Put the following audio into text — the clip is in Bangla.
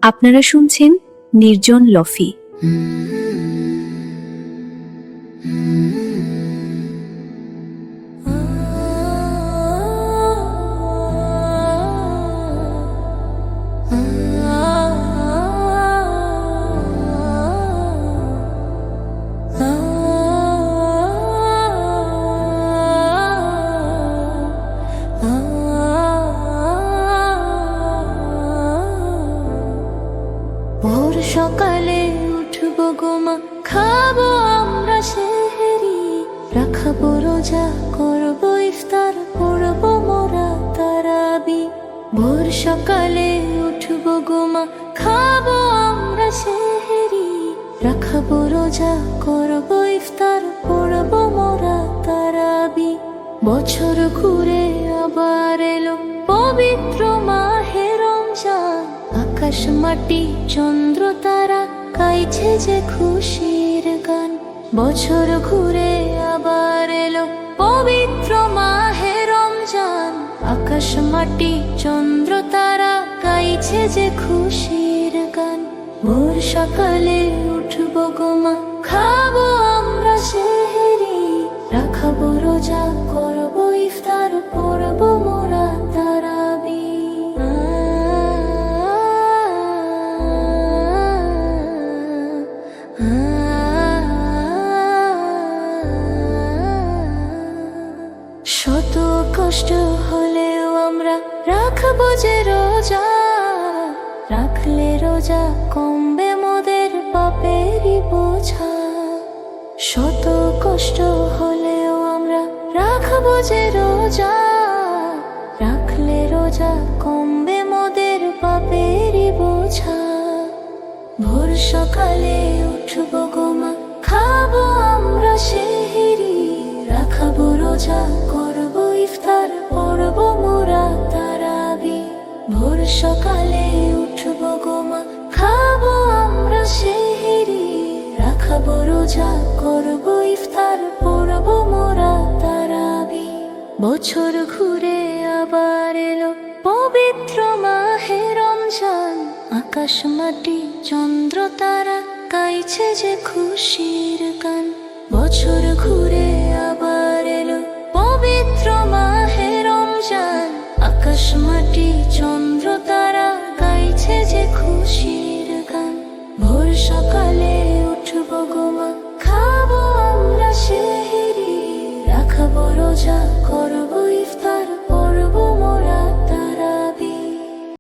আপনারা শুনছেন নির্জন লফি। ভোর সকালে উঠবো গোমা, খাবো আমরা সেহরি, রাখাবো রোজা, করবো ইফতার, পড়বো মোরা তারাবি। ভোর সকালে উঠবো গোমা, খাবো আমরা সেহরি, রাখাবো রোজা, করবো ইফতার, পড়বো মোরা তারাবি। বছর ঘুরে আবার এলো পবিত্র মাহে রমজান, আকাশ মাটি চন্দ্র তারা গাইছে যে খুশির গান। বছর ঘুরে আবার এলো পবিত্র মাহে রমজান, আকাশ মাটি চন্দ্র তারা গাইছে যে খুশির গান। ভোর সকালে উঠবো গোমা, খাবো আমরা সেহরি, রাখাবো রোজা, করবো ইফতার, পড়বো মোরা তারাবি। শত কষ্ট হলেও আমরা রাখবো যে রোজা, রাখলে রোজা কমবে মোদের পাপেরই বোঝা। শত কষ্ট হলেও আমরা রাখবো যে রোজা, রাখলে রোজা কমবে মোদের পাপেরই বোঝা। ভোর সকালে উঠবো গোমা, খাবো আমরা সেহরি, রাখাবো রোজা, করবো ইফতার, পড়বো মোরা তারাবি। ভোর সকালে উঠবো গোমা, খাবো আমরা সেহরি, রাখাবো রোজা, করবো ইফতার, পড়বো মোরা তারাবি। বছর ঘুরে আবার এলো পবিত্র মাহে রমজান, আকাশ মাটি চন্দ্র তারা গাইছে যে খুশির গান। বছর ঘুরে আবার এলো পবিত্র মাহে রমজান, আকাশ মাটি চন্দ্র তারা গাইছে যে খুশির গান। ভোর সকালে উঠবো গোমা, খাবো আমরা সেহরি, রাখাবো রোজা, করবো